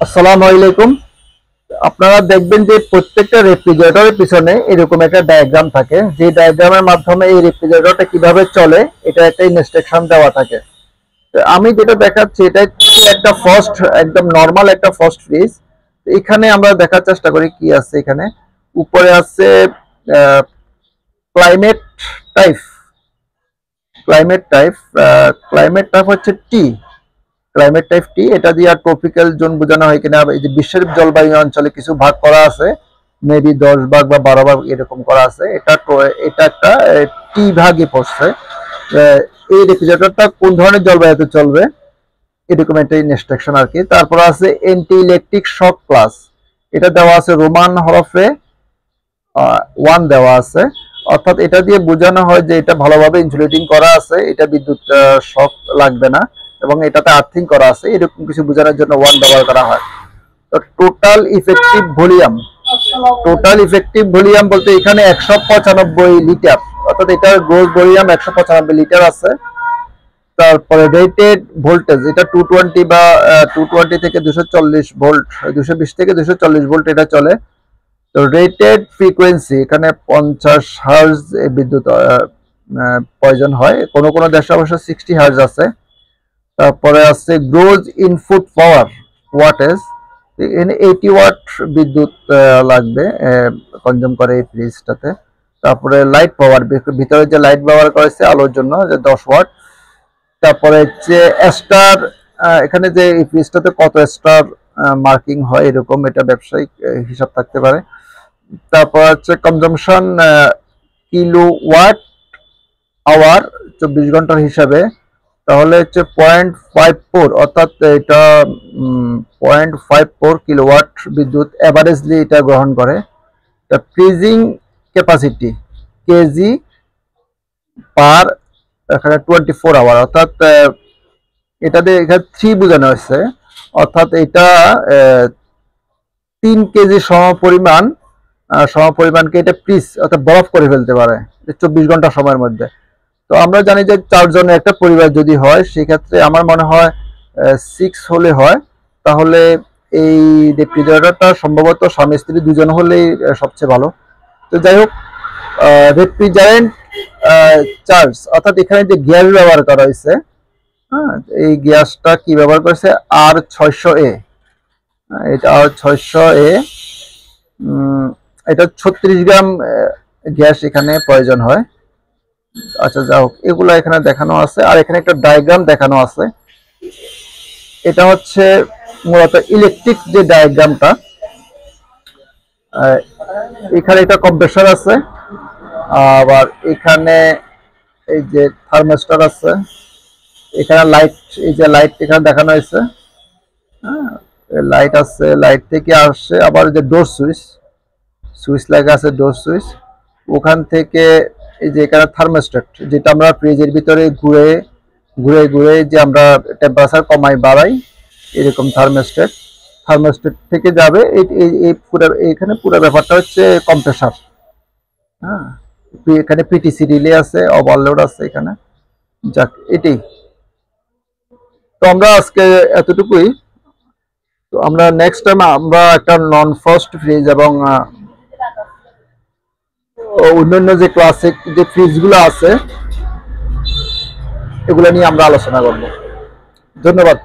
আসসালামু আলাইকুম। আপনারা দেখবেন যে প্রত্যেকটা রেফ্রিজারেটরের পিছনে এরকম একটা ডায়াগ্রাম থাকে, যে ডায়াগ্রামের মাধ্যমে এই রেফ্রিজারেটরটা কিভাবে চলে এটা একটা ইনস্ট্রাকশন দেওয়া থাকে। তো আমি যেটা দেখাচ্ছি এটা হচ্ছে একটা ফার্স্ট, একদম নরমাল একটা ফার্স্ট ফ্রিজ। এখানে আমরা দেখার চেষ্টা করি কি আছে। এখানে উপরে আছে ক্লাইমেট টাইপ। ক্লাইমেট টাইপ হচ্ছে টি। ক্লাইমেট টাইপ টি, এটা দিয়ে আর ট্রপিক্যাল জোন বোঝানো হয় কিনা, এই যে বিশ্বের জলবায়ু অঞ্চলে কিছু ভাগ করা আছে, মেবি 10 ভাগ বা 12 ভাগ এরকম করা আছে। এটা একটা টি ভাগে পড়ছে। এই রেফ্রিজারেটরটা কোন ধরনের জলবায়ুতে চলবে এরকম একটা ইনস্ট্রাকশন আর কি। তারপর আছে এন্টি ইলেকট্রিক শক ক্লাস, এটা দেওয়া আছে রোমান হরফে 1 দেওয়া আছে। অর্থাৎ এটা দিয়ে বোঝানো হয় যে এটা ভালোভাবে ইনসুলেটিং করা আছে, এটা বিদ্যুৎ শক লাগবে না, এবং এটাতে আর্থিং করা আছে, এরকম কিছু বোঝানোর জন্য 1 ব্যবহার করা হয়। তো টোটাল ইফেক্টিভ ভলিউম বলতে এখানে 195 লিটার, অর্থাৎ এটার গ্রোস ভলিউম 195 লিটার আছে। তারপরে রেটেড ভোল্টেজ, এটা 220 বা 220 থেকে 240 ভোল্ট, 220 থেকে 240 ভোল্ট এটা চলে। তো রেটেড ফ্রিকোয়েন্সি, এখানে 50 হার্জ বিদ্যুৎ প্রয়োজন হয়, কোনো কোনো দেশে অবশ্য 60 হার্জ আছে। তারপরে আছে gross input power wattage, 80 watt বিদ্যুৎ লাগবে, কনজিউম করে এই ফ্রিজটাতে। তারপরে লাইট পাওয়ার, ভিতরে যে লাইট ব্যবহার করেছে আলোর জন্য, যে 10 ওয়াট। তারপরে হচ্ছে স্টার, এখানে যে এই ফ্রিজটাতে কত স্টার মার্কিং হয় এরকম, এটা ব্যবসায়িক হিসাব থাকতে পারে। তারপর হচ্ছে কনজাম্পশন কিলো ওয়াট আওয়ার 24 ঘন্টার হিসাবে, তাহলে হচ্ছে 0.54, অর্থাৎ এটা 0.54 কিলোওয়াট বিদ্যুৎ এভারেজলি এটা গ্রহণ করে। ফ্রিজিং ক্যাপাসিটি কেজি পার, এখানে 24 আওয়ার, অর্থাৎ এটাতে এখানে 3 বোঝানো হয়েছে, অর্থাৎ এটা 3 কেজি সমপরিমাণকে এটা ফ্রিজ অর্থাৎ বরফ করে ফেলতে পারে 24 ঘন্টা সময়ের মধ্যে। তো আমরা জানি যে 4 জনের একটা পরিবার যদি হয়, সেক্ষেত্রে আমার মনে হয় 6 হলে হয়, তাহলে এই রেফ্রিজারেটরটা সম্ভবত স্বামী স্ত্রী 2জন হলেই সবচেয়ে ভালো। তো যাই হোক, রেফ্রিজারেন্ট চার্জ, অর্থাৎ এখানে যে গ্যাস ব্যবহার করা হয়েছে, হ্যাঁ, এই গ্যাসটা কি ব্যবহার করেছে, R600A। এটা R600A, এটা 36 গ্রাম গ্যাস এখানে প্রয়োজন হয়। আচ্ছা, যাই হোক, এগুলো এখানে দেখানো আছে, আর এখানে একটা ডায়াগ্রাম দেখানো আছে। এটা হচ্ছে মূলত ইলেকট্রিক যে ডায়াগ্রামটা। এখানে একটা কম্প্রেসর আছে, আবার এখানে এই যে থার্মোস্ট্যাট আছে, এখানে লাইট, এই যে লাইট এখানে দেখানো হয়েছে, হ্যাঁ, লাইট আছে, লাইট থেকে আসছে আবার যে ডোর সুইচ লাগা আছে, ডোর সুইচ। ওখান থেকে এই যে এখানে থার্মোস্ট্যাট, যেটা আমরা ফ্রিজের ভিতরে ঘুরে ঘুরে ঘুরে যে আমরা টেম্পারেচার কমাই বাড়াই, এরকম থার্মোস্ট্যাট থেকে যাবে এই পুরো, এখানে পুরো ব্যাপারটা হচ্ছে কম্প্রেসার। হ্যাঁ, এখানে পিটিসি রিলে আছে, ওভারলোড আছে এখানে। যাক, এটাই। তো আমরা আজকে এতটুকুই। তো আমরা নেক্সট টাইম আমরা একটা নন ফ্রস্ট ফ্রিজ এবং অন্যান্য যে ক্লাসিক যে ফ্রিজগুলো আছে এগুলো নিয়ে আমরা আলোচনা করব। ধন্যবাদ।